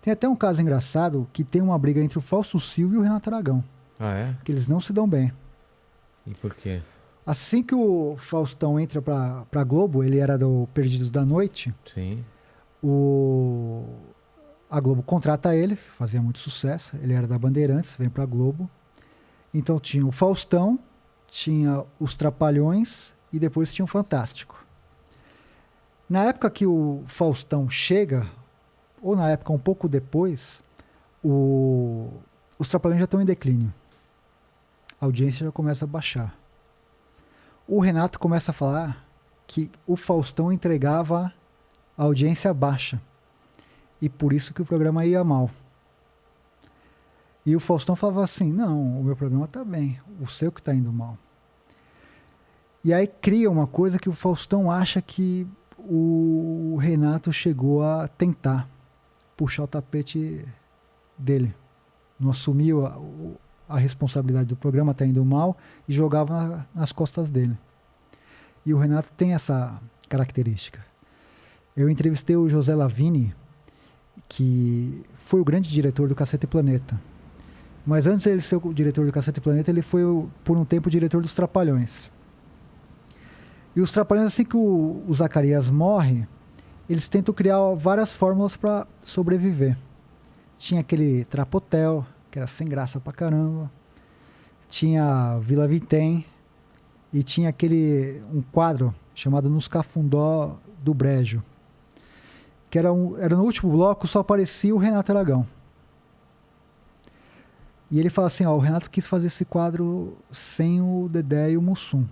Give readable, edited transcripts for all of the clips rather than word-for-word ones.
Tem até um caso engraçado que tem uma briga entre o Fausto Silva e o Renato Aragão. Ah, é? Que eles não se dão bem. E por quê? Assim que o Faustão entra pra Globo, ele era do Perdidos da Noite, Sim. a Globo contrata ele, fazia muito sucesso, ele era da Bandeirantes, vem pra Globo. Então tinha o Faustão, tinha os Trapalhões e depois tinha o Fantástico. Na época que o Faustão chega, ou na época um pouco depois, os Trapalhões já estão em declínio. A audiência já começa a baixar. O Renato começa a falar que o Faustão entregava a audiência baixa. E por isso que o programa ia mal. E o Faustão falava assim, não, o meu programa tá bem, o seu que tá indo mal. E aí cria uma coisa que o Faustão acha que o Renato chegou a tentar puxar o tapete dele. Não assumiu a responsabilidade do programa tá indo mal e jogava nas costas dele. E o Renato tem essa característica. Eu entrevistei o José Lavini, que foi o grande diretor do Cacete Planeta. Mas antes de ele ser o diretor do Cacete Planeta, ele foi, por um tempo, o diretor dos Trapalhões. E os Trapalhões, assim que o Zacarias morre, eles tentam criar várias fórmulas para sobreviver. Tinha aquele Trapotel, que era sem graça pra caramba. Tinha Vila Vintém. E tinha um quadro chamado Nos Cafundó do Brejo. Que era no último bloco, só aparecia o Renato Aragão. E ele fala assim, ó, o Renato quis fazer esse quadro sem o Dedé e o Mussum. Eu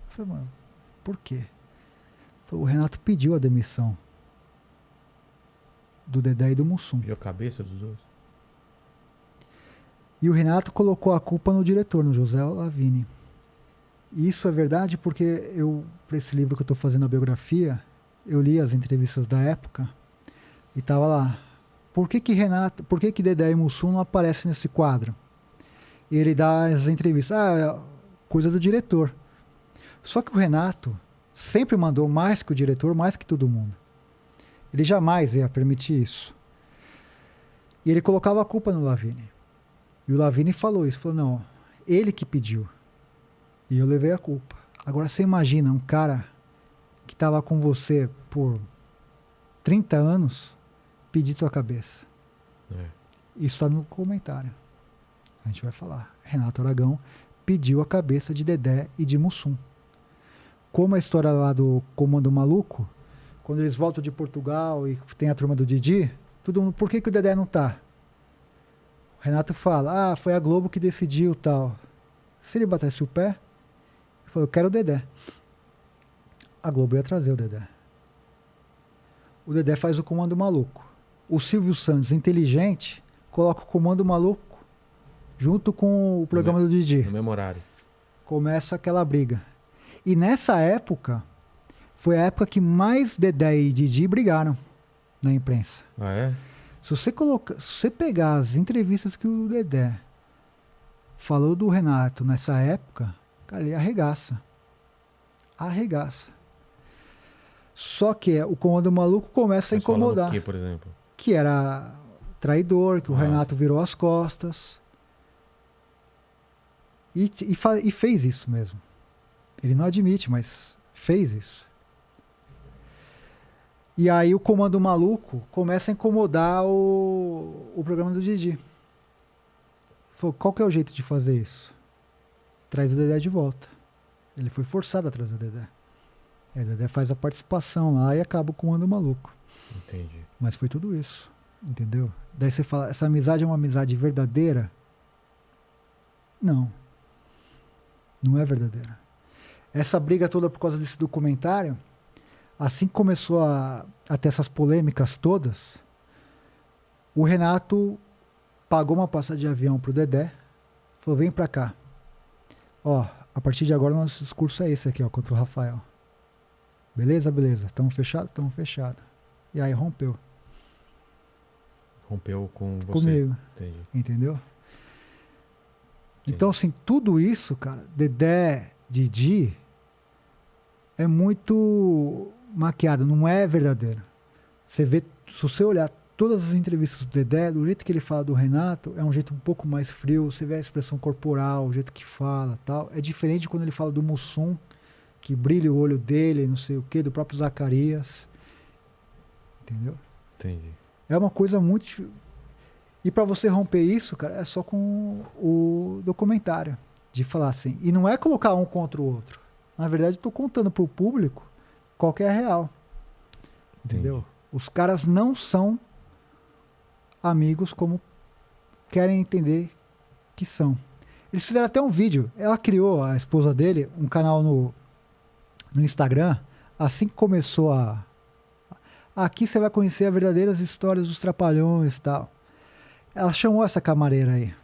falei, mano, por quê? O Renato pediu a demissão do Dedé e do Mussum. Viu a cabeça dos dois? E o Renato colocou a culpa no diretor, no José Lavini. E isso é verdade porque para esse livro que eu estou fazendo a biografia, eu li as entrevistas da época e tava lá. Por que Dedé e Mussum não aparecem nesse quadro? E ele dá as entrevistas. É coisa do diretor. Só que o Renato sempre mandou mais que o diretor, mais que todo mundo. Ele jamais ia permitir isso. E ele colocava a culpa no Lavini. E o Lavini falou isso. Falou, não, ele que pediu. E eu levei a culpa. Agora você imagina um cara que estava com você por 30 anos pedir tua cabeça. É. Isso está no comentário. A gente vai falar. Renato Aragão pediu a cabeça de Dedé e de Mussum. Como a história lá do Comando Maluco, quando eles voltam de Portugal e tem a turma do Didi, todo mundo, por que o Dedé não tá? O Renato fala, foi a Globo que decidiu tal. Se ele batesse o pé, ele falou, eu quero o Dedé. A Globo ia trazer o Dedé. O Dedé faz o Comando Maluco. O Silvio Santos, inteligente, coloca o Comando Maluco junto com o programa do Didi. No mesmo horário. Começa aquela briga. E nessa época, foi a época que mais Dedé e Didi brigaram na imprensa. Ah, é? Se você pegar as entrevistas que o Dedé falou do Renato nessa época, cara, ele arregaça. Arregaça. Só que o Comando Maluco começa a incomodar. O que, por exemplo? Que era traidor, que o Renato virou as costas. E fez isso mesmo. Ele não admite, mas fez isso. E aí o Comando Maluco começa a incomodar o programa do Didi. Falou, qual que é o jeito de fazer isso? Traz o Dedé de volta. Ele foi forçado a trazer o Dedé. Aí o Dedé faz a participação lá e acaba o Comando Maluco. Entendi. Mas foi tudo isso. Entendeu? Daí você fala, essa amizade é uma amizade verdadeira? Não. Não é verdadeira. Essa briga toda por causa desse documentário, assim que começou a ter essas polêmicas todas, o Renato pagou uma passagem de avião pro Dedé, falou, vem pra cá. Ó, a partir de agora nosso discurso é esse aqui, ó, contra o Rafael. Beleza? Beleza. Tamo fechado? Tamo fechado. E aí rompeu. Rompeu com você? Comigo. Entendi. Entendeu? Então, assim, tudo isso, cara, Dedé, Didi, é muito maquiado, não é verdadeiro. Você vê, se você olhar todas as entrevistas do Dedé, do jeito que ele fala do Renato, é um jeito um pouco mais frio, você vê a expressão corporal, o jeito que fala tal. É diferente quando ele fala do Mussum, que brilha o olho dele, não sei o quê, do próprio Zacarias. Entendeu? Entendi. É uma coisa muito... E para você romper isso, cara, é só com o documentário. De falar assim. E não é colocar um contra o outro. Na verdade, eu tô contando pro público qual que é a real. Entendeu? Entendi. Os caras não são amigos como querem entender que são. Eles fizeram até um vídeo. Ela criou, a esposa dele, um canal no Instagram. Assim que começou a... Aqui você vai conhecer as verdadeiras histórias dos Trapalhões e tal. Ela chamou essa camareira aí,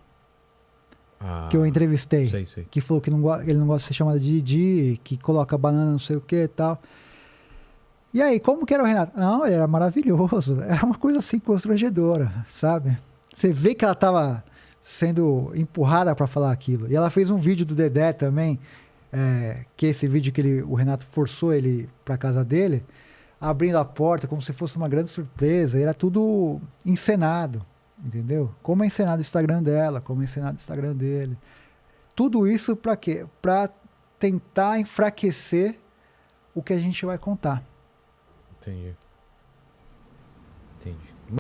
Ah, que eu entrevistei. sei. Que falou que ele não gosta de ser chamado de Didi, que coloca banana não sei o que e tal. E aí, como que era o Renato? Não, ele era maravilhoso. Era uma coisa assim constrangedora, sabe? Você vê que ela tava sendo empurrada para falar aquilo. E ela fez um vídeo do Dedé também, que é esse vídeo que o Renato forçou ele pra casa dele, abrindo a porta como se fosse uma grande surpresa. E era tudo encenado, entendeu? Como é encenado o Instagram dela, como é encenado o Instagram dele. Tudo isso pra quê? Pra tentar enfraquecer o que a gente vai contar. Entendi.